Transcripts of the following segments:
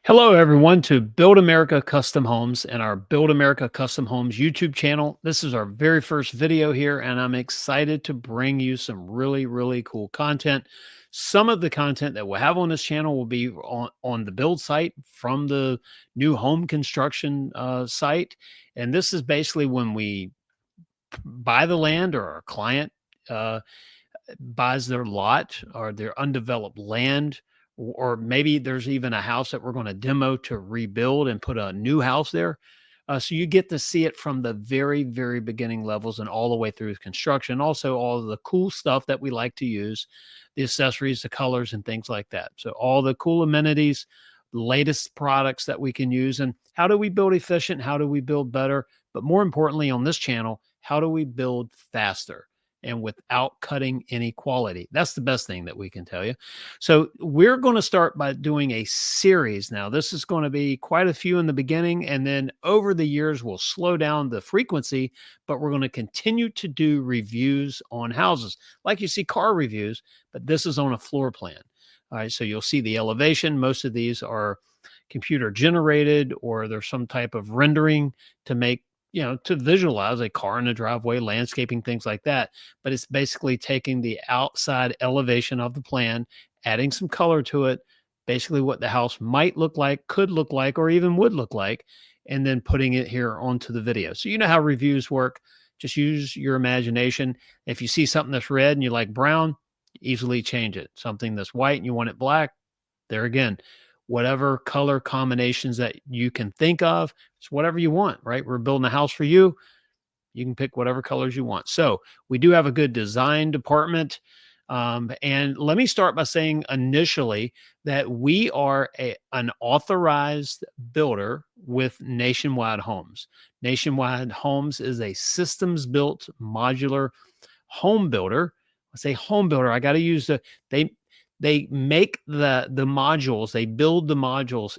Hello, everyone, to Build America Custom Homes and our Build America Custom Homes YouTube channel. This is our very first video here, and I'm excited to bring you some really cool content. Some of the content that we'll have on this channel will be on the build site from the new home construction site. And this is basically when we buy the land or our client uh, buys their lot or their undeveloped land, or maybe there's even a house that we're going to demo to rebuild and put a new house there. So you get to see it from the very beginning levels and all the way through construction. Also, all of the cool stuff that we like to use, the accessories, the colors, and things like that. So all the cool amenities, latest products that we can use, and how do we build efficient? How do we build better? But more importantly, on this channel, how do we build faster and without cutting any quality? That's the best thing that we can tell you. So we're going to start by doing a series. Now, this is going to be quite a few in the beginning, and then over the years, we'll slow down the frequency, but we're going to continue to do reviews on houses, like you see car reviews, but this is on a floor plan. All right, so you'll see the elevation. Most of these are computer generated, or there's some type of rendering to make, to visualize a car in a driveway, landscaping, things like that. But it's basically taking the outside elevation of the plan, adding some color to it, basically what the house might look like, could look like, or even would look like, and then putting it here onto the video. So you know how reviews work. Just use your imagination. If you see something that's red and you like brown, easily change it. Something that's white and you want it black, there again, whatever color combinations that you can think of, it's whatever you want, right? We're building a house for you. You can pick whatever colors you want. So we do have a good design department. And let me start by saying initially that we are an authorized builder with Nationwide Homes. Nationwide Homes is a systems built modular home builder. I say home builder. I got to use they make the modules. They build the modules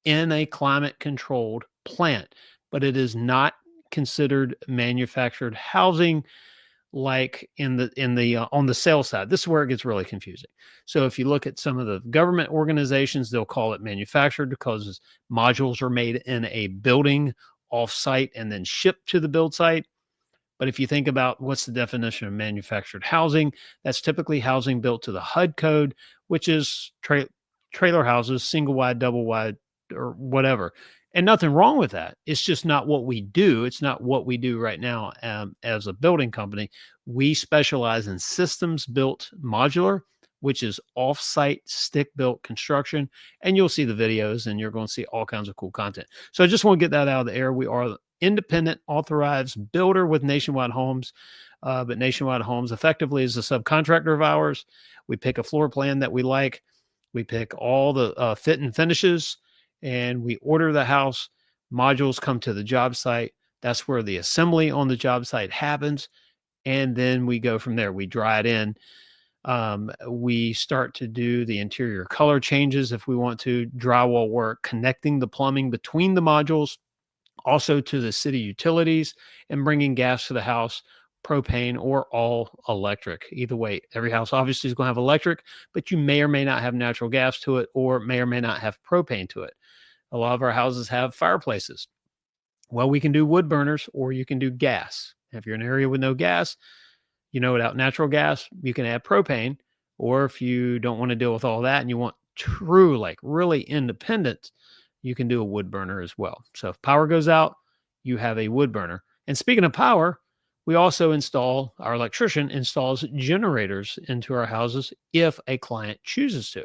in a climate controlled plant, but it is not considered manufactured housing like in the on the sales side. This is where it gets really confusing. So if you look at some of the government organizations, they'll call it manufactured because modules are made in a building off-site and then shipped to the build site. But if you think about what's the definition of manufactured housing, that's typically housing built to the HUD code, which is trailer houses, single wide, double wide, or whatever. And nothing wrong with that. It's just not what we do. It's not what we do right now as a building company. We specialize in systems built modular, which is off-site stick-built construction. And you'll see the videos, and you're going to see all kinds of cool content. So I just want to get that out of the air. We are independent authorized builder with Nationwide Homes. But Nationwide Homes effectively is a subcontractor of ours. We pick a floor plan that we like. We pick all the fit and finishes, and we order the house. Modules come to the job site. That's where the assembly on the job site happens. And then we go from there. We dry it in. We start to do the interior color changes if we want to, drywall work, connecting the plumbing between the modules, also to the city utilities, and bringing gas to the house, propane or all electric. Either way, every house obviously is going to have electric, but you may or may not have natural gas to it, or may or may not have propane to it. A lot of our houses have fireplaces. Well, we can do wood burners, or you can do gas. If you're in an area with no gas, without natural gas, you can add propane. Or if you don't want to deal with all that and you want true, like really independent, you can do a wood burner as well. So if power goes out, you have a wood burner. And speaking of power, we also our electrician installs generators into our houses if a client chooses to.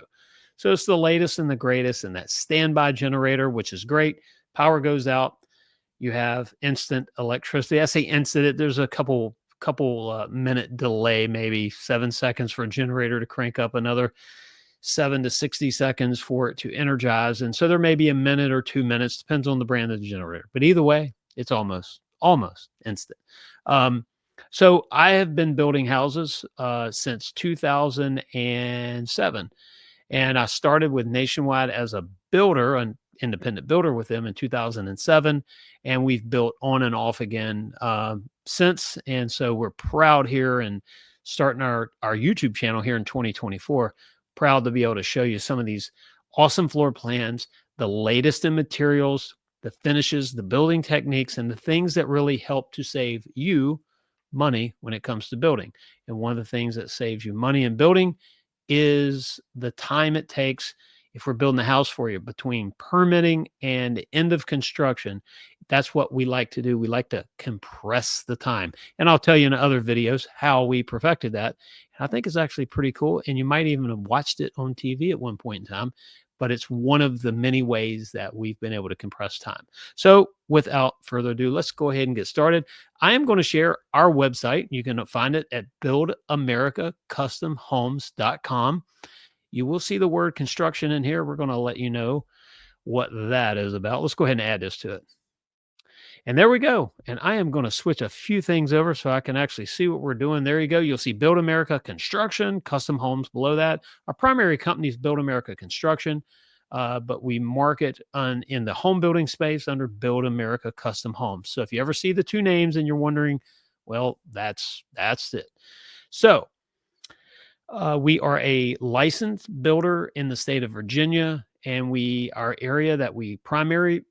So it's the latest and the greatest in that standby generator, which is great. Power goes out, you have instant electricity. I say instant, there's a couple minute delay, maybe 7 seconds for a generator to crank up, another 7 to 60 seconds for it to energize. And so there may be a minute or 2 minutes, depends on the brand of the generator. But either way, it's almost instant. So I have been building houses since 2007. And I started with Nationwide as a builder, an independent builder with them in 2007. And we've built on and off again since. And so we're proud here and starting our YouTube channel here in 2024. Proud to be able to show you some of these awesome floor plans the latest in materials, the finishes, the building techniques, and the things that really help to save you money when it comes to building. And one of the things that saves you money in building is the time it takes if we're building a house for you between permitting and end of construction. That's what we like to do. We like to compress the time. And I'll tell you in other videos how we perfected that. And I think it's actually pretty cool. And you might even have watched it on TV at one point in time, but it's one of the many ways that we've been able to compress time. So without further ado, let's go ahead and get started. I am going to share our website. You can find it at buildamericaCustomHomes.com. You will see the word construction in here. We're going to let you know what that is about. Let's go ahead and add this to it. And there we go. And I am going to switch a few things over so I can actually see what we're doing. There you go. You'll see Build America Construction, Custom Homes below that. Our primary company is Build America Construction, but we market in the home building space under Build America Custom Homes. So if you ever see the two names and you're wondering, well, that's it. So we are a licensed builder in the state of Virginia, and our area that we primarily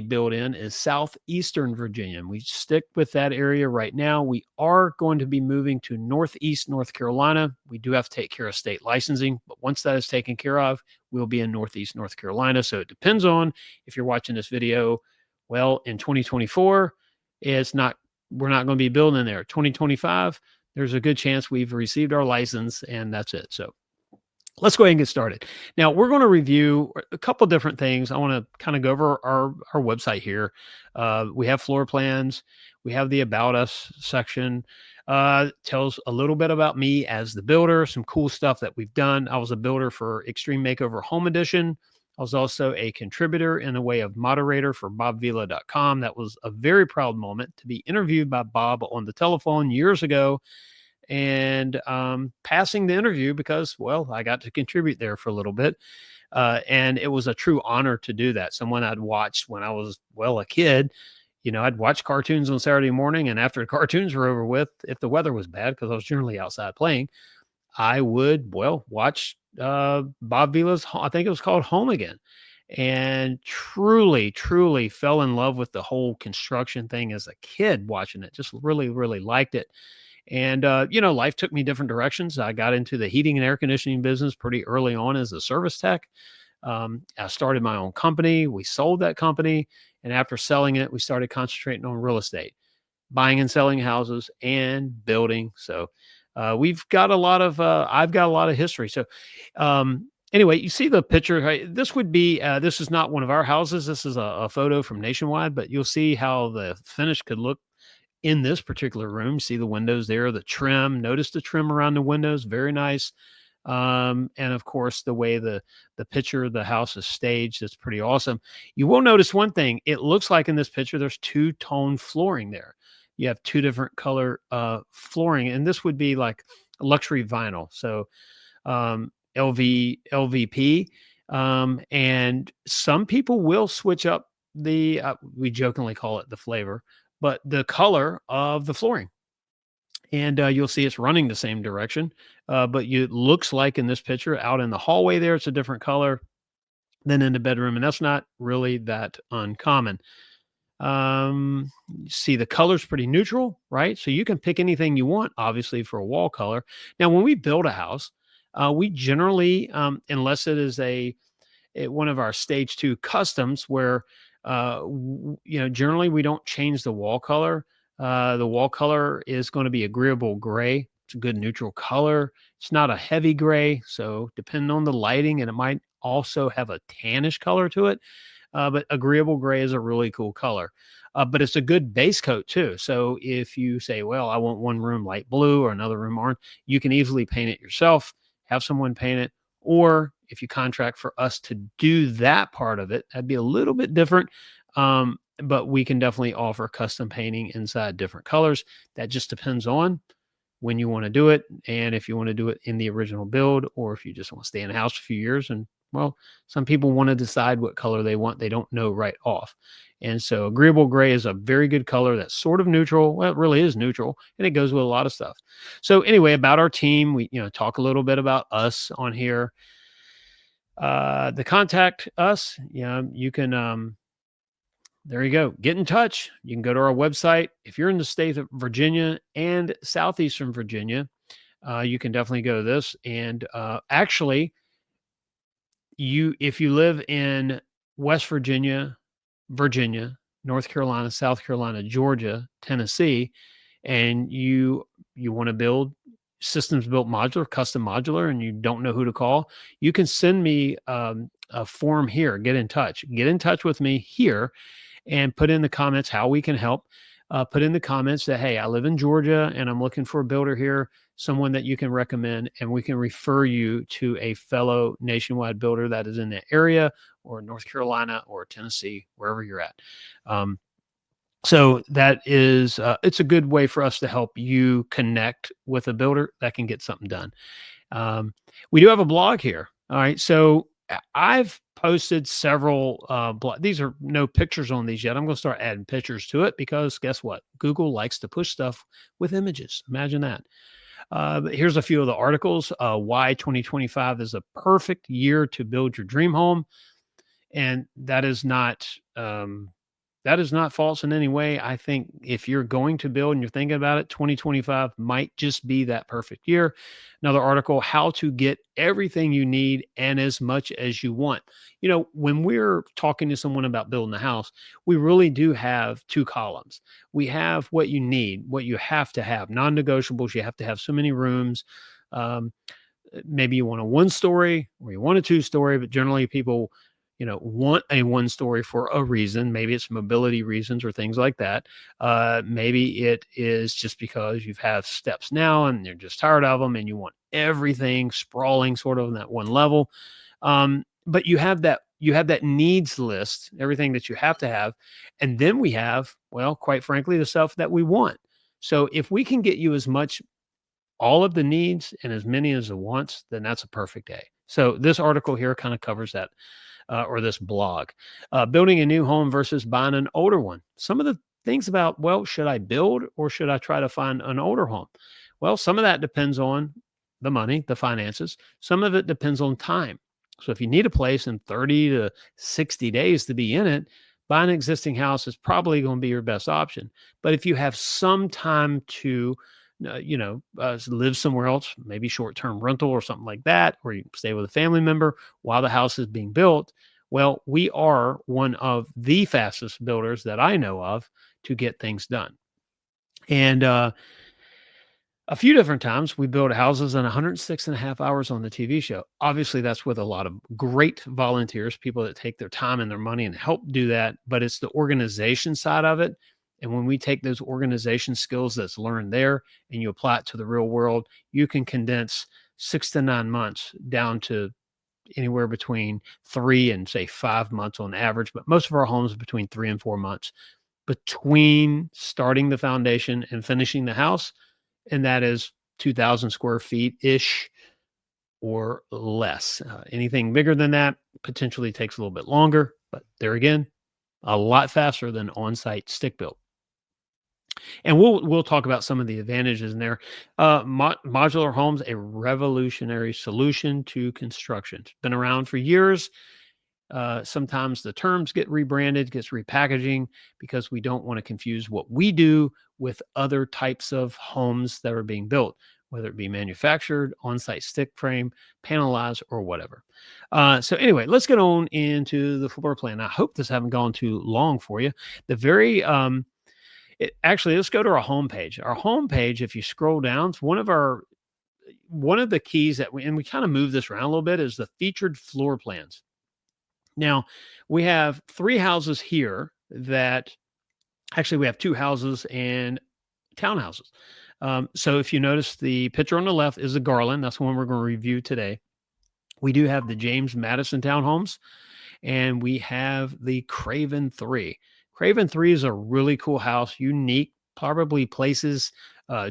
build in is southeastern Virginia. And we stick with that area right now. We are going to be moving to northeast North Carolina. We do have to take care of state licensing, but once that is taken care of, we'll be in northeast North Carolina. So it depends on if you're watching this video. Well, in 2024, we're not going to be building there. 2025, there's a good chance we've received our license and that's it. So let's go ahead and get started. Now we're going to review a couple different things. I want to kind of go over our website here. We have floor plans. We have the About Us section. Tells a little bit about me as the builder, some cool stuff that we've done. I was a builder for Extreme Makeover Home Edition. I was also a contributor in the way of moderator for bobvila.com. That was a very proud moment to be interviewed by Bob on the telephone years ago and passing the interview because, well, I got to contribute there for a little bit. And it was a true honor to do that. Someone I'd watched when I was, well, a kid. You know, I'd watch cartoons on Saturday morning, and after the cartoons were over with, if the weather was bad, because I was generally outside playing, I would, well, watch Bob Vila's, I think it was called Home Again, and truly, truly fell in love with the whole construction thing as a kid watching it. Just really, really liked it. And, life took me different directions. I got into the heating and air conditioning business pretty early on as a service tech. I started my own company. We sold that company. And after selling it, we started concentrating on real estate, buying and selling houses and building. So I've got a lot of history. So anyway, you see the picture. Right? This is not one of our houses. This is a photo from Nationwide, but you'll see how the finish could look in this particular room. See the windows there, the trim. Notice the trim around the windows. Very nice. And of course, the way the picture of the house is staged, it's pretty awesome. You will notice one thing. It looks like in this picture, there's two-tone flooring there. You have two different color flooring, and this would be like luxury vinyl. So LVP. And some people will switch up we jokingly call it the flavor, but the color of the flooring. And you'll see it's running the same direction. But it looks like in this picture out in the hallway there, it's a different color than in the bedroom. And that's not really that uncommon. See the color's pretty neutral, right? So you can pick anything you want, obviously, for a wall color. Now, when we build a house, we generally, unless it is one of our stage 2 customs where generally we don't change the wall color. The wall color is going to be agreeable gray. It's a good neutral color. It's not a heavy gray, so depending on the lighting, and it might also have a tannish color to it, but agreeable gray is a really cool color. But it's a good base coat too. So if you say, well, I want one room light blue or another room orange, you can easily paint it yourself, have someone paint it. Or if you contract for us to do that part of it, that'd be a little bit different. But we can definitely offer custom painting inside different colors. That just depends on when you want to do it. And if you want to do it in the original build, or if you just want to stay in the house for a few years. And well, some people want to decide what color they want. They don't know right off. And so agreeable gray is a very good color that's sort of neutral. Well, it really is neutral, and it goes with a lot of stuff. So anyway, about our team, we talk a little bit about us on here. The contact us, you can there you go. Get in touch. You can go to our website. If you're in the state of Virginia and southeastern Virginia, you can definitely go to this. And actually, if you live in West Virginia, Virginia, North Carolina, South Carolina, Georgia, Tennessee, and you want to build systems built modular, custom modular, and you don't know who to call, you can send me a form here. Get in touch. Get in touch with me here and put in the comments how we can help. Put in the comments that, hey, I live in Georgia and I'm looking for a builder here, someone that you can recommend, and we can refer you to a fellow nationwide builder that is in that area, or North Carolina or Tennessee, wherever you're at. So that is, it's a good way for us to help you connect with a builder that can get something done. We do have a blog here. All right. So I've posted several these are no pictures on these yet. I'm going to start adding pictures to it because guess what? Google likes to push stuff with images. Imagine that. But here's a few of the articles. Why 2025 is a perfect year to build your dream home. And that is not false in any way. I think if you're going to build and you're thinking about it, 2025 might just be that perfect year. Another article, how to get everything you need and as much as you want. When we're talking to someone about building a house, we really do have two columns. We have what you need, what you have to have, non-negotiables. You have to have so many rooms. Um, Maybe you want a one story or you want a two story, but generally people want a one story for a reason. Maybe it's mobility reasons or things like that. Maybe it is just because you've have steps now and you're just tired of them and you want everything sprawling sort of on that one level. But you have that needs list, everything that you have to have. And then we have, well, quite frankly, the stuff that we want. So if we can get you as much all of the needs and as many as the wants, then that's a perfect day. So this article here kind of covers that, or this blog. Building a new home versus buying an older one. Some of the things about, well, should I build or should I try to find an older home? Well, some of that depends on the money, the finances. Some of it depends on time. So if you need a place in 30 to 60 days to be in it, buying an existing house is probably going to be your best option. But if you have some time to live somewhere else, maybe short-term rental or something like that, or you stay with a family member while the house is being built. Well, we are one of the fastest builders that I know of to get things done. And a few different times we build houses in 106 and a half hours on the TV show. Obviously, that's with a lot of great volunteers, people that take their time and their money and help do that. But it's the organization side of it. And when we take those organization skills that's learned there and you apply it to the real world, you can condense 6 to 9 months down to anywhere between 3 and say 5 months on average. But most of our homes are between 3 and 4 months between starting the foundation and finishing the house, and that is 2,000 square feet ish or less. Anything bigger than that potentially takes a little bit longer, but there again, a lot faster than on-site stick built. And we'll talk about some of the advantages in there. Modular homes, a revolutionary solution to construction. It's been around for years. Sometimes the terms get rebranded, gets repackaging because we don't want to confuse what we do with other types of homes that are being built, whether it be manufactured, on-site stick frame, panelized, or whatever. So anyway, let's get on into the floor plan. I hope this haven't gone too long for you. Actually, let's go to our homepage. Our homepage, if you scroll down, it's one of the keys that we kind of move this around a little bit, is the featured floor plans. Now, we have 3 houses here that actually we have 2 houses and townhouses. So if you notice, the picture on the left is the Garland. That's the one we're going to review today. We do have the James Madison townhomes, and we have the Craven 3. Craven 3 is a really cool house, unique, probably places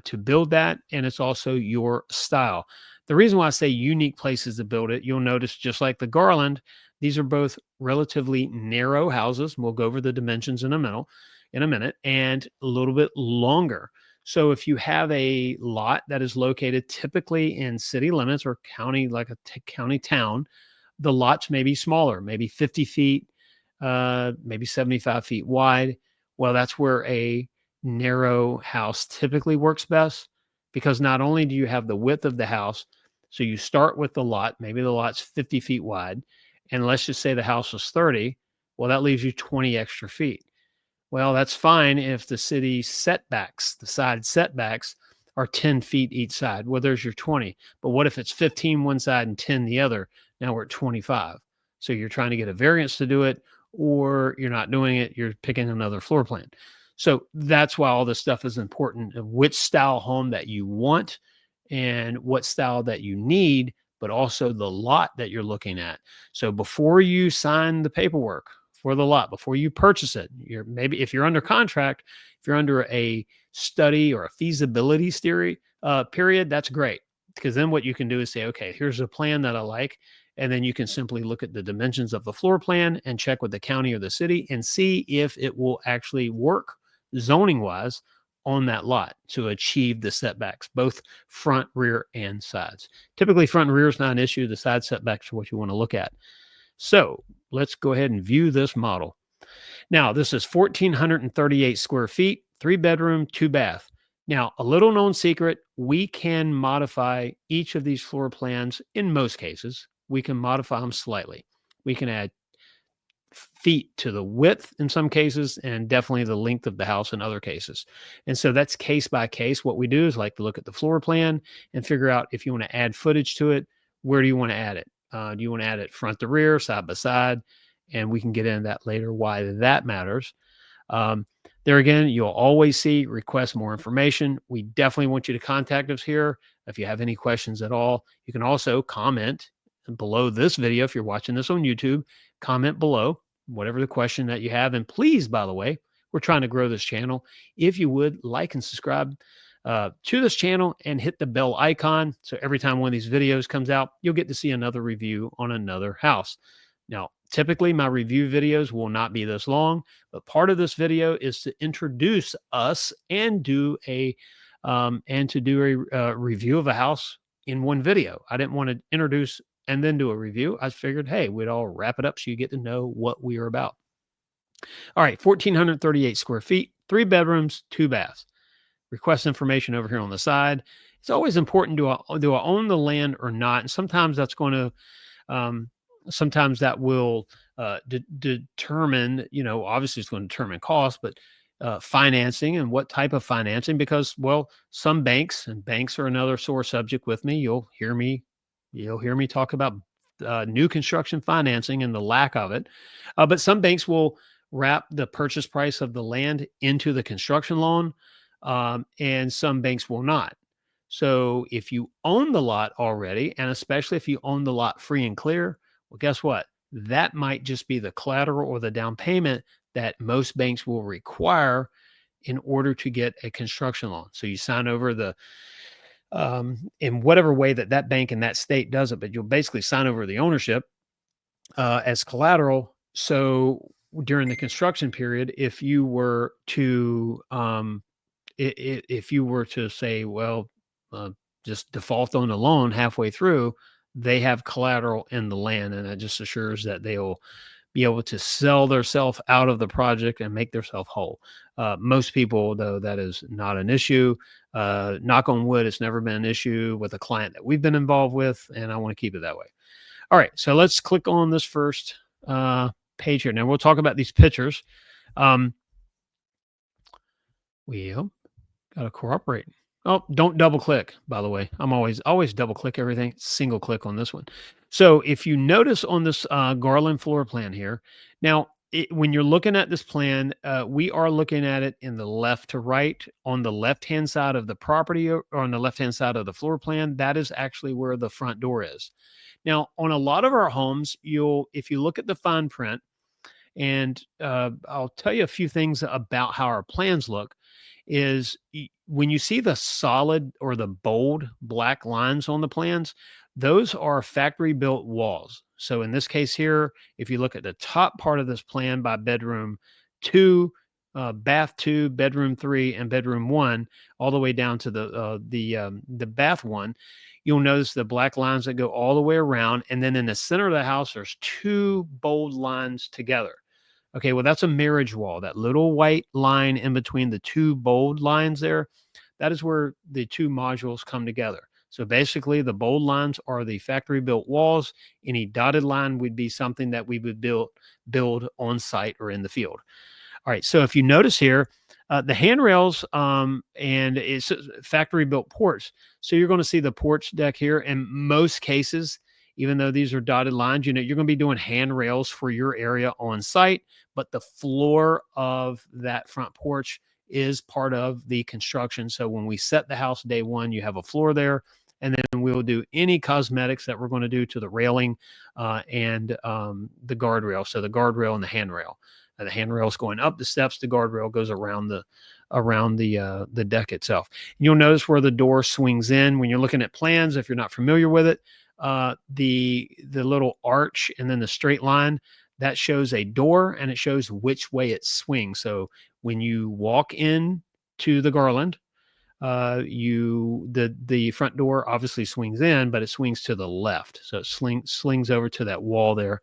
to build that, and it's also your style. The reason why I say unique places to build it, you'll notice just like the Garland, these are both relatively narrow houses. We'll go over the dimensions in a minute, and a little bit longer. So if you have a lot that is located typically in city limits or county, like a county town, the lots may be smaller, maybe 50 feet, maybe 75 feet wide. Well, that's where a narrow house typically works best, because not only do you have the width of the house, so you start with the lot, maybe the lot's 50 feet wide, and let's just say the house was 30. Well, that leaves you 20 extra feet. Well, that's fine if the city setbacks, the side setbacks are 10 feet each side. Well, there's your 20. But what if it's 15 one side and 10 the other? Now we're at 25. So you're trying to get a variance to do it, or you're not doing it, you're picking another floor plan. So that's why all this stuff is important, of which style home that you want and what style that you need, but also the lot that you're looking at. So before you sign the paperwork for the lot, before you purchase it, you're maybe, if you're under contract, if you're under a study or a feasibility period, that's great, because then what you can do is say, okay, here's a plan that I like, and then you can simply look at the dimensions of the floor plan and check with the county or the city and see if it will actually work zoning wise on that lot to achieve the setbacks, both front, rear, and sides. Typically, front and rear is not an issue. The side setbacks are what you want to look at. So let's go ahead and view this model. Now, this is 1,438 square feet, 3 bedroom, 2 bath. Now, a little known secret, we can modify each of these floor plans. In most cases, we can modify them slightly. We can add feet to the width in some cases, and definitely the length of the house in other cases. And so that's case by case. What we do is like to look at the floor plan and figure out if you want to add footage to it, where do you want to add it? Do you want to add it front to rear, side by side? And we can get into that later, why that matters. There again, you'll always see request more information. We definitely want you to contact us here if you have any questions at all. You can also comment below this video if you're watching this on YouTube. Comment below whatever the question that you have. And please, by the way, we're trying to grow this channel. If you would like and subscribe to this channel and hit the bell icon, so every time one of these videos comes out, you'll get to see another review on another house. Now, typically my review videos will not be this long, but part of this video is to introduce us and do a review of a house in one video. I didn't want to introduce and then do a review. I figured, hey, we'd all wrap it up so you get to know what we are about. All right, 1,438 square feet, 3 bedrooms, 2 baths. Request information over here on the side. It's always important, do I own the land or not? And sometimes that's going to sometimes that will determine, obviously it's going to determine cost, but financing and what type of financing, because, well, some banks, and banks are another sore subject with me. You'll hear me talk about new construction financing and the lack of it. But some banks will wrap the purchase price of the land into the construction loan, and some banks will not. So if you own the lot already, and especially if you own the lot free and clear, well, guess what? That might just be the collateral or the down payment that most banks will require in order to get a construction loan. So you sign over the in whatever way that bank in that state does it, but you'll basically sign over the ownership as collateral. So during the construction period, if you were to if you were to say, well, just default on the loan halfway through, they have collateral in the land, and that just assures that they'll be able to sell themselves out of the project and make themselves whole. Most people, though, that is not an issue. Knock on wood, it's never been an issue with a client that we've been involved with, and I want to keep it that way. All right, so let's click on this first page here. Now we'll talk about these pictures. We got to cooperate. Oh, don't double click, by the way. I'm always double click everything. Single click on this one. So if you notice on this Garland floor plan here, now when you're looking at this plan, we are looking at it in the left to right. On the left-hand side of the property, or on the left-hand side of the floor plan, that is actually where the front door is. Now, on a lot of our homes, if you look at the fine print, and I'll tell you a few things about how our plans look, is when you see the solid or the bold black lines on the plans, those are factory built walls. So in this case here, if you look at the top part of this plan by bedroom 2, bath 2, bedroom 3, and bedroom 1, all the way down to the bath 1, you'll notice the black lines that go all the way around, and then in the center of the house, there's 2 bold lines together. Okay, well, that's a marriage wall. That little white line in between the 2 bold lines there, that is where the 2 modules come together. So basically, the bold lines are the factory built walls. Any dotted line would be something that we would build on site or in the field. All right. So if you notice here, the handrails and it's factory built porch. So you're going to see the porch deck here. In most cases, even though these are dotted lines, you know, you're going to be doing handrails for your area on site, but the floor of that front porch is part of the construction. So when we set the house day one, you have a floor there. And then we'll do any cosmetics that we're going to do to the railing and the guardrail. So the guardrail and the handrail. The handrail is going up the steps. The guardrail goes around the deck itself. And you'll notice where the door swings in when you're looking at plans. If you're not familiar with it, the little arch and then the straight line that shows a door and it shows which way it swings. So when you walk in to the Garland, the front door obviously swings in, but it swings to the left. So it slings over to that wall there.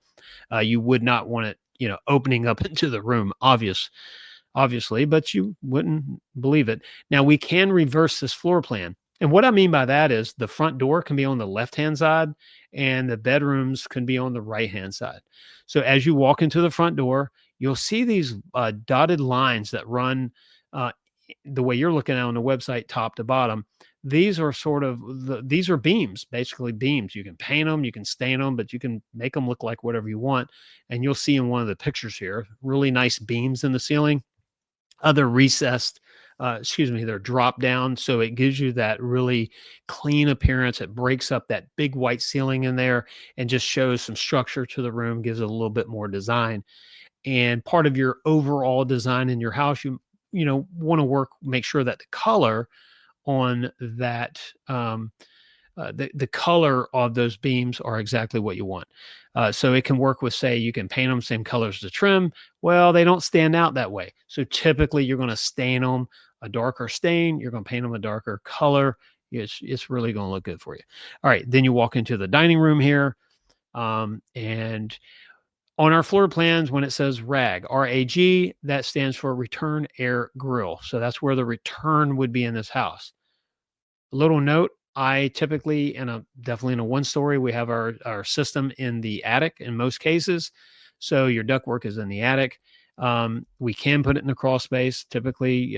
You would not want it, you know, opening up into the room, obviously, but you wouldn't believe it. Now we can reverse this floor plan. And what I mean by that is the front door can be on the left-hand side and the bedrooms can be on the right-hand side. So as you walk into the front door, you'll see these dotted lines that run the way you're looking at on the website, top to bottom. These are these are beams, basically beams. You can paint them, you can stain them, but you can make them look like whatever you want. And you'll see in one of the pictures here, really nice beams in the ceiling. Other recessed, they're drop down. So it gives you that really clean appearance. It breaks up that big white ceiling in there and just shows some structure to the room, gives it a little bit more design. And part of your overall design in your house, you know, want to make sure that the color on that the color of those beams are exactly what you want. So it can work with, say, you can paint them same colors as the trim. Well, they don't stand out that way. So typically you're going to stain them a darker stain. You're going to paint them a darker color. It's really going to look good for you. All right. Then you walk into the dining room here. And on our floor plans, when it says RAG, RAG, that stands for return air grill. So that's where the return would be in this house. Little note, I typically, definitely in a 1-story, we have our system in the attic in most cases. So your ductwork is in the attic. We can put it in the crawl space. Typically,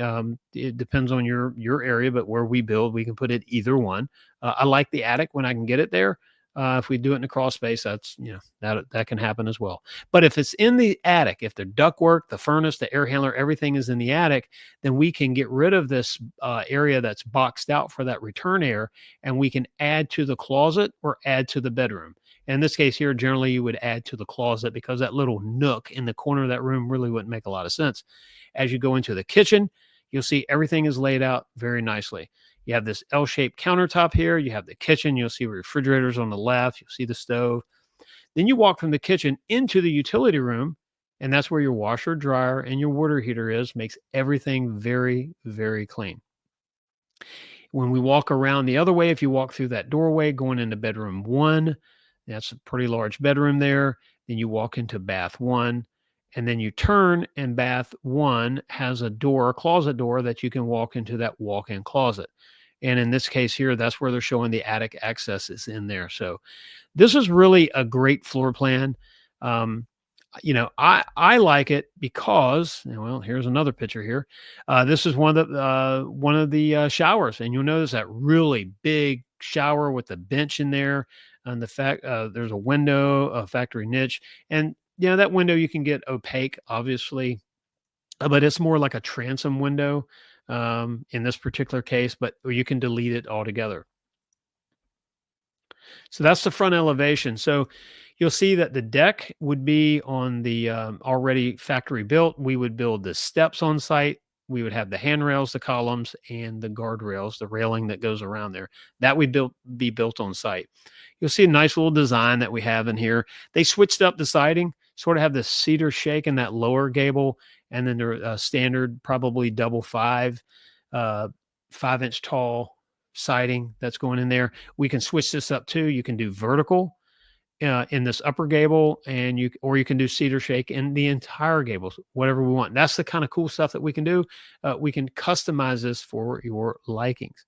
it depends on your area, but where we build, we can put it either one. I like the attic when I can get it there. If we do it in the crawl space, that's, you know, that can happen as well. But if it's in the attic, if the ductwork, the furnace, the air handler, everything is in the attic, then we can get rid of this area that's boxed out for that return air, and we can add to the closet or add to the bedroom. In this case here, generally you would add to the closet because that little nook in the corner of that room really wouldn't make a lot of sense. As you go into the kitchen, you'll see everything is laid out very nicely. You have this L-shaped countertop here. You have the kitchen. You'll see refrigerators on the left. You'll see the stove. Then you walk from the kitchen into the utility room, and that's where your washer, dryer, and your water heater is. Makes everything very, very clean. When we walk around the other way, if you walk through that doorway going into bedroom 1, that's a pretty large bedroom there. Then you walk into bath 1, and then you turn, and bath 1 has a closet door that you can walk into that walk-in closet. And in this case here, that's where they're showing the attic access is in there. So this is really a great floor plan. You know, I like it because, well, here's another picture here. This is one of the showers, and you'll notice that really big shower with the bench in there, and the fact there's a window, a factory niche, and you know that window you can get opaque, obviously, but it's more like a transom window in this particular case, but you can delete it altogether. So that's the front elevation. So you'll see that the deck would be on the already factory built. We would build the steps on site. We would have the handrails, the columns, and the guardrails, the railing that goes around there. That would be built on site. You'll see a nice little design that we have in here. They switched up the siding, sort of have the cedar shake in that lower gable, and then there standard, probably double uh, 5-inch tall siding that's going in there. We can switch this up too. You can do vertical in this upper gable, and you can do cedar shake in the entire gable, whatever we want. That's the kind of cool stuff that we can do. We can customize this for your likings.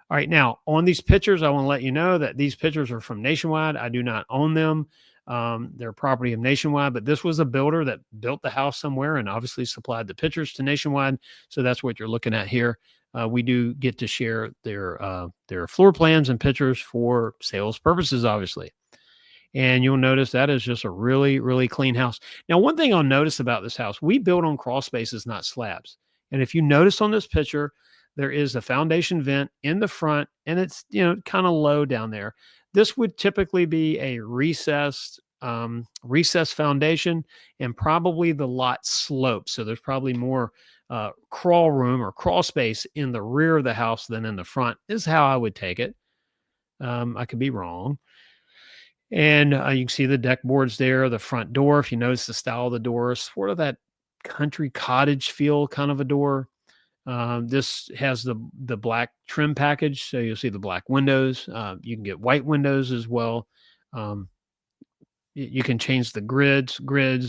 All right, now on these pictures, I want to let you know that these pictures are from Nationwide. I do not own them. They're property of Nationwide, but this was a builder that built the house somewhere and obviously supplied the pictures to Nationwide. So that's what you're looking at here. We do get to share their floor plans and pictures for sales purposes, obviously. And you'll notice that is just a really, really clean house. Now, one thing I'll notice about this house, we build on crawl spaces, not slabs. And if you notice on this picture, there is a foundation vent in the front, and it's, kind of low down there. This would typically be a recessed foundation, and probably the lot slope. So there's probably more crawl room or crawl space in the rear of the house than in the front, is how I would take it. I could be wrong. And you can see the deck boards there, the front door. If you notice the style of the door, sort of that country cottage feel kind of a door. This has the black trim package, so you'll see the black windows. You can get white windows as well. Um, you can change the grids,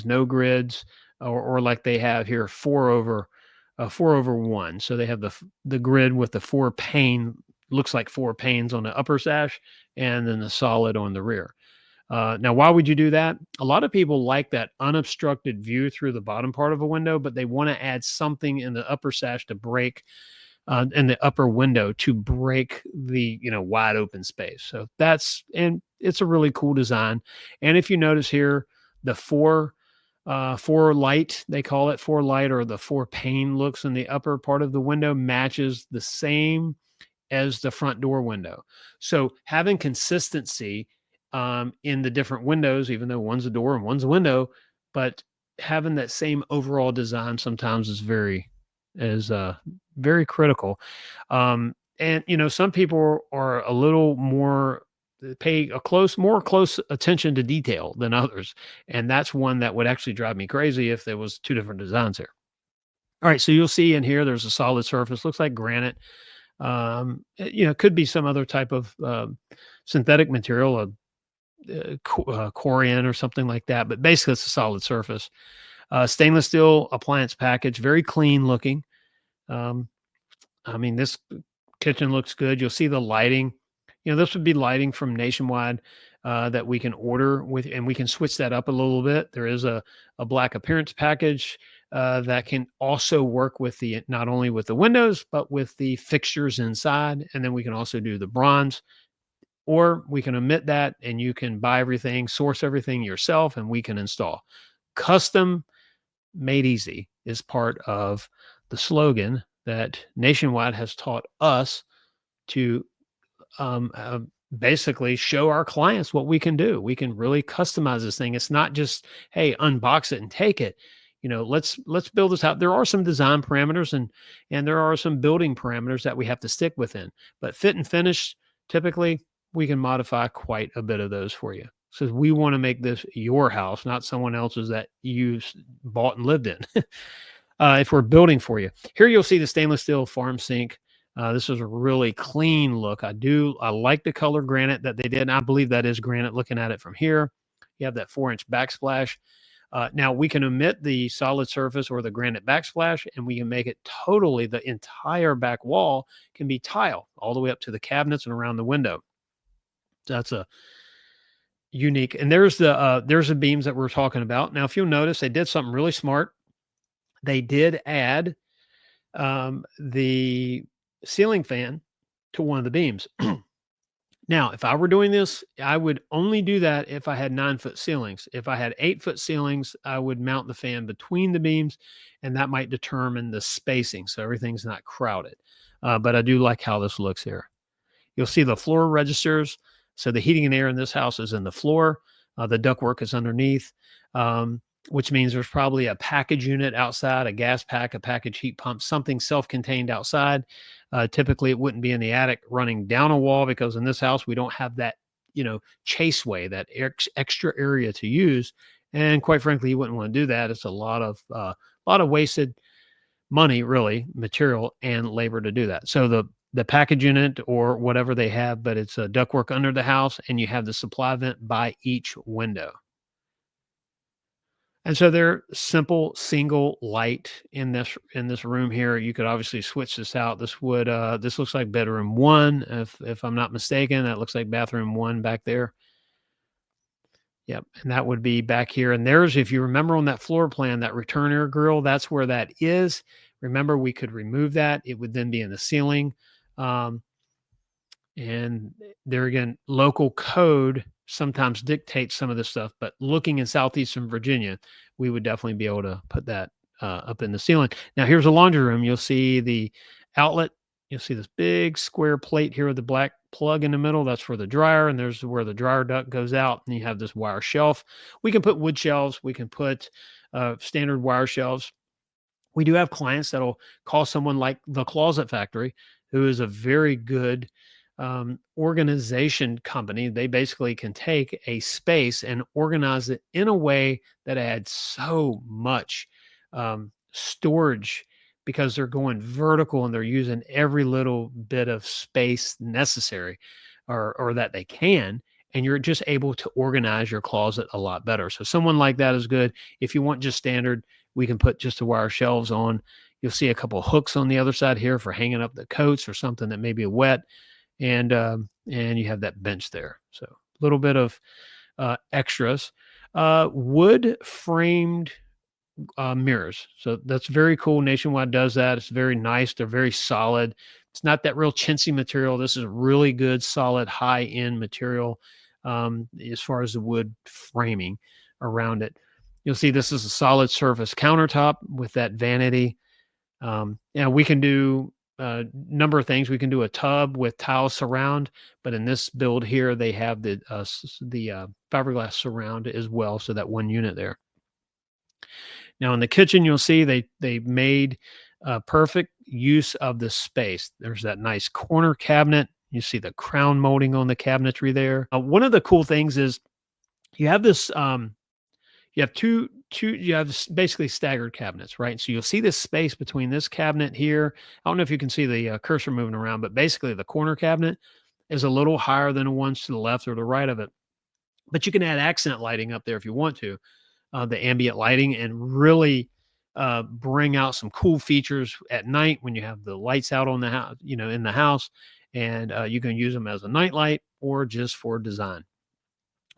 no grids, or like they have here, 4/1. So they have the grid with the four pane, looks like four panes on the upper sash, and then the solid on the rear. Now, why would you do that? A lot of people like that unobstructed view through the bottom part of a window, but they want to add something in the upper sash to break, in the upper window to break the wide open space. So and it's a really cool design. And if you notice here, the four light, they call it four light, or the four pane looks in the upper part of the window matches the same as the front door window. So having consistency in the different windows, even though one's a door and one's a window, but having that same overall design sometimes is very critical. And some people are a little more, pay more close attention to detail than others, and that's one that would actually drive me crazy if there was two different designs here. All right, so you'll see in here there's a solid surface, looks like granite. Could be some other type of synthetic material, corian or something like that, but basically it's a solid surface. Stainless steel appliance package, very clean looking. This kitchen looks good. You'll see the lighting. This would be lighting from Nationwide that we can order with, and we can switch that up a little bit. There is a black appearance package that can also work with not only with the windows, but with the fixtures inside. And then we can also do the bronze, or we can omit that and you can buy everything, source everything yourself, and we can install. Custom made easy is part of the slogan that Nationwide has taught us to basically show our clients what we can do. We can really customize this thing. It's not just, hey, unbox it and take it. Let's build this out. There are some design parameters and there are some building parameters that we have to stick within. But fit and finish, typically, we can modify quite a bit of those for you. So we want to make this your house, not someone else's that you bought and lived in. If we're building for you. Here you'll see the stainless steel farm sink. This is a really clean look. I like the color granite that they did. And I believe that is granite looking at it from here. You have that 4-inch backsplash. Now we can omit the solid surface or the granite backsplash, and we can make it totally, the entire back wall can be tile all the way up to the cabinets and around the window. That's a unique. And there's the beams that we're talking about. Now, if you'll notice, they did something really smart. They did add the ceiling fan to one of the beams. Now, if I were doing this, I would only do that if I had 9-foot ceilings. If I had 8-foot ceilings, I would mount the fan between the beams, and that might determine the spacing, so everything's not crowded. But I do like how this looks here. You'll see the floor registers. So the heating and air in this house is in the floor. The ductwork is underneath, which means there's probably a package unit outside, a gas pack, a package heat pump, something self-contained outside. Typically, it wouldn't be in the attic running down a wall, because in this house, we don't have that, chaseway, that extra area to use. And quite frankly, you wouldn't want to do that. It's a lot of wasted money, really, material and labor to do that. So the package unit or whatever they have, but it's a ductwork under the house, and you have the supply vent by each window. And so they're simple single light in this room here. You could obviously switch this out. This looks like bedroom one, if I'm not mistaken. That looks like bathroom one back there. Yep, and that would be back here. And there's, if you remember on that floor plan, that return air grill, that's where that is. Remember, we could remove that. It would then be in the ceiling. Um, and there again, local code sometimes dictates some of this stuff, but looking in southeastern Virginia, we would definitely be able to put that up in the ceiling. Now, here's a laundry room. You'll see the outlet. You'll see this big square plate here with the black plug in the middle. That's for the dryer, and there's where the dryer duct goes out. And you have this wire shelf. We can put wood shelves. We can put standard wire shelves. We do have clients that'll call someone like the Closet Factory, who is a very good organization company. They basically can take a space and organize it in a way that adds so much storage, because they're going vertical and they're using every little bit of space necessary, or that they can. And you're just able to organize your closet a lot better. So someone like that is good. If you want just standard, we can put just the wire shelves on. You'll see a couple of hooks on the other side here for hanging up the coats or something that may be wet, and you have that bench there. So a little bit of extras. Wood framed mirrors. So that's very cool. Nationwide does that. It's very nice. They're very solid. It's not that real chintzy material. This is really good, solid, high end material as far as the wood framing around it. You'll see this is a solid surface countertop with that vanity. We can do a number of things. We can do a tub with tile surround, but in this build here, they have the fiberglass surround as well. So that one unit there. Now in the kitchen, you'll see they made perfect use of the space. There's that nice corner cabinet. You see the crown molding on the cabinetry there. One of the cool things is you have this. You have you have basically staggered cabinets, right? So you'll see this space between this cabinet here. I don't know if you can see the cursor moving around, but basically the corner cabinet is a little higher than the ones to the left or the right of it. But you can add accent lighting up there if you want to, the ambient lighting, and really bring out some cool features at night when you have the lights out on the house, in the house, and you can use them as a night light or just for design.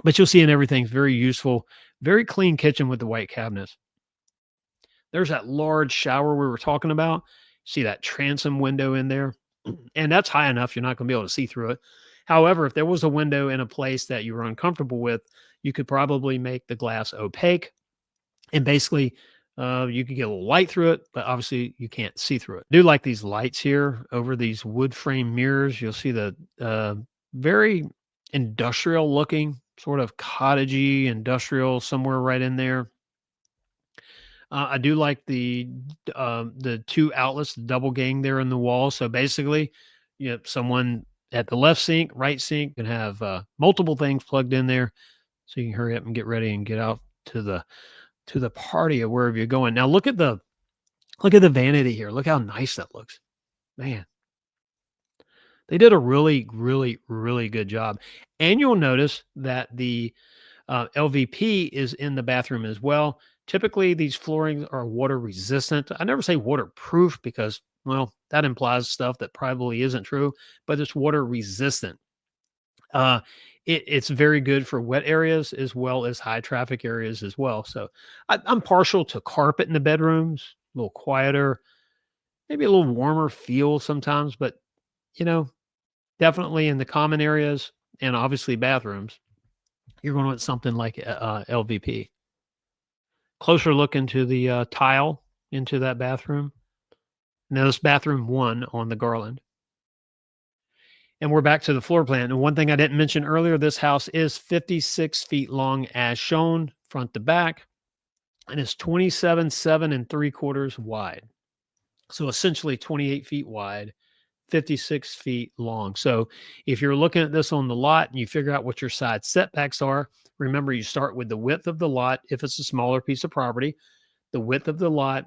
But you'll see in everything's very useful, very clean kitchen with the white cabinets. There's that large shower we were talking about. See that transom window in there? And that's high enough, you're not going to be able to see through it. However, if there was a window in a place that you were uncomfortable with, you could probably make the glass opaque, and basically you could get a little light through it, but obviously you can't see through it. I do like these lights here over these wood frame mirrors. You'll see the very industrial looking, sort of cottagey industrial somewhere right in there. I do like the two outlets, the double gang there in the wall. So basically, someone at the left sink, right sink can have multiple things plugged in there, so you can hurry up and get ready and get out to the party or wherever you're going. Now look at the vanity here. Look how nice that looks, man. They did a really, really, really good job. And you'll notice that the LVP is in the bathroom as well. Typically, these floorings are water resistant. I never say waterproof because, well, that implies stuff that probably isn't true, but it's water resistant. Uh, it's very good for wet areas as well as high traffic areas as well. So I'm partial to carpet in the bedrooms, a little quieter, maybe a little warmer feel sometimes, but you know, definitely in the common areas and obviously bathrooms, you're going to want something like LVP. Closer look into the tile into that bathroom. Now, this bathroom one on the Garland. And we're back to the floor plan. And one thing I didn't mention earlier, this house is 56 feet long as shown, front to back, and it's 27, 7 and 3/4 wide. So essentially 28 feet wide, 56 feet long. So if you're looking at this on the lot and you figure out what your side setbacks are, remember you start with the width of the lot if it's a smaller piece of property, the width of the lot,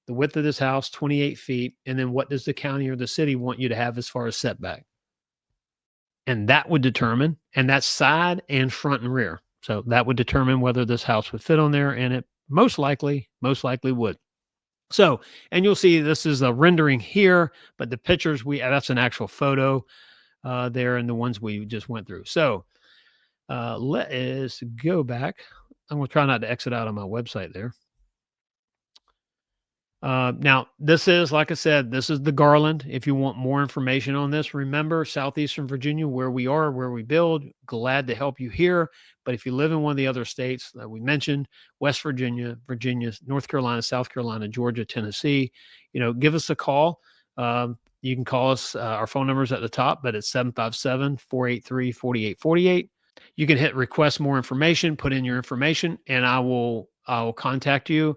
the width of this house, 28 feet, and then what does the county or the city want you to have as far as setback? And that would determine, and that's side and front and rear. So that would determine whether this house would fit on there, and it most likely would. So, and you'll see this is a rendering here, but the pictures that's an actual photo there, and the ones we just went through. So let us go back. I'm going to try not to exit out on my website there. Now, this is, like I said, this is the Garland. If you want more information on this, remember Southeastern Virginia, where we are, where we build. Glad to help you here. But if you live in one of the other states that we mentioned, West Virginia, Virginia, North Carolina, South Carolina, Georgia, Tennessee, give us a call. You can call us. Our phone number is at the top, but it's 757-483-4848. You can hit request more information, put in your information, and I'll contact you.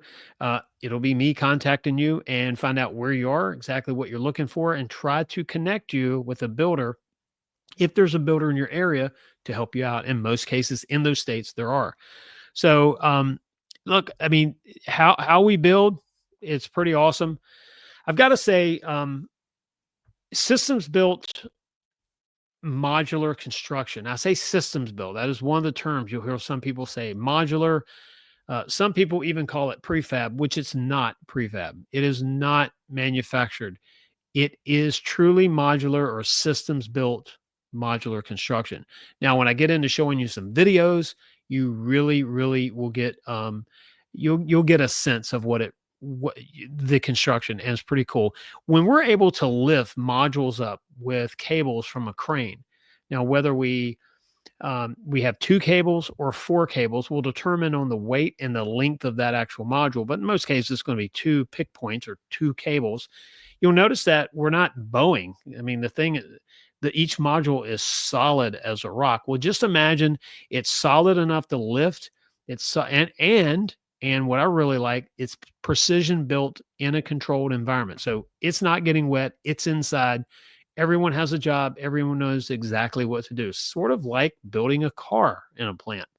It'll be me contacting you and find out where you are, exactly what you're looking for, and try to connect you with a builder if there's a builder in your area to help you out. In most cases, in those states, there are. So, look, I mean, how we build, it's pretty awesome. I've got to say, Systems Built Modular construction. I say systems built. That is one of the terms you'll hear some people say. Modular. Some people even call it prefab, which it's not prefab. It is not manufactured. It is truly modular or systems built modular construction. Now, when I get into showing you some videos, you really, really will get you'll get a sense of what the construction, and it's pretty cool. When we're able to lift modules up with cables from a crane, now whether we have 2 cables or 4 cables will determine on the weight and the length of that actual module. But in most cases, it's going to be 2 pick points or 2 cables. You'll notice that we're not bowing. I mean, each module is solid as a rock. Well, just imagine it's solid enough to lift. And what I really like, it's precision built in a controlled environment. So it's not getting wet. It's inside. Everyone has a job. Everyone knows exactly what to do. Sort of like building a car in a plant.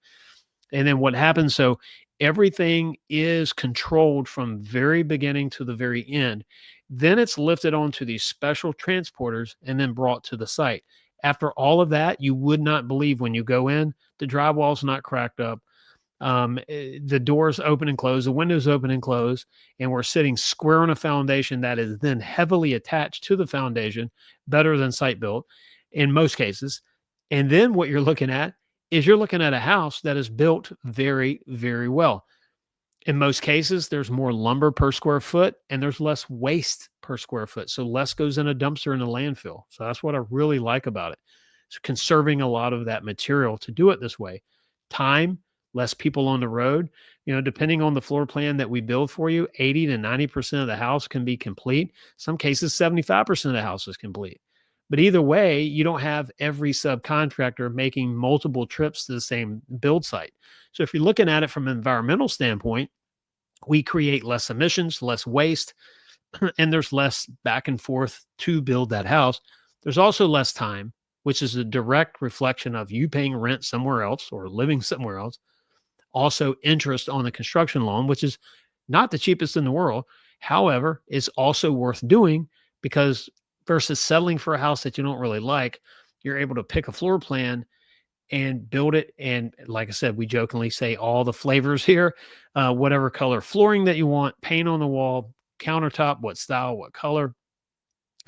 And then what happens? So everything is controlled from very beginning to the very end. Then it's lifted onto these special transporters and then brought to the site. After all of that, you would not believe when you go in, the drywall's not cracked up. The doors open and close, the windows open and close, and we're sitting square on a foundation that is then heavily attached to the foundation, better than site built in most cases. And then what you're looking at is you're looking at a house that is built very, very well. In most cases, there's more lumber per square foot and there's less waste per square foot. So less goes in a dumpster in a landfill. So that's what I really like about it. It's conserving a lot of that material to do it this way. Time, less people on the road. Depending on the floor plan that we build for you, 80 to 90% of the house can be complete. Some cases, 75% of the house is complete. But either way, you don't have every subcontractor making multiple trips to the same build site. So if you're looking at it from an environmental standpoint, we create less emissions, less waste, and there's less back and forth to build that house. There's also less time, which is a direct reflection of you paying rent somewhere else or living somewhere else. Also, interest on the construction loan, which is not the cheapest in the world. However, it's also worth doing because versus settling for a house that you don't really like, you're able to pick a floor plan and build it. And like I said, we jokingly say all the flavors here, whatever color flooring that you want, paint on the wall, countertop, what style, what color,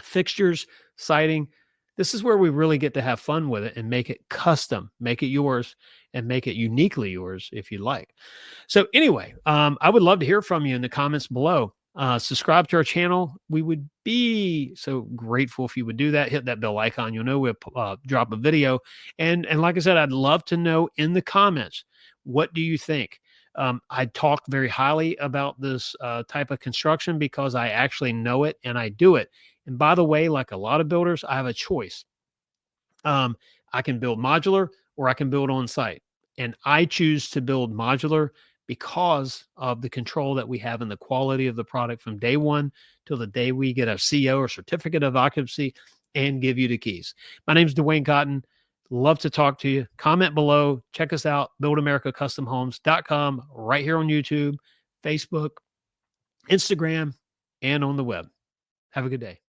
fixtures, siding. This is where we really get to have fun with it and make it custom, make it yours, and make it uniquely yours if you like. So anyway, I would love to hear from you in the comments below. Subscribe to our channel. We would be so grateful if you would do that. Hit that bell icon. You'll know we'll drop a video. And like I said, I'd love to know in the comments, what do you think? I talk very highly about this type of construction because I actually know it and I do it. And by the way, like a lot of builders, I have a choice. I can build modular or I can build on site. And I choose to build modular because of the control that we have in the quality of the product from day one till the day we get a CO or certificate of occupancy and give you the keys. My name's Dwayne Cotton. Love to talk to you. Comment below. Check us out, buildamericaCustomHomes.com, right here on YouTube, Facebook, Instagram, and on the web. Have a good day.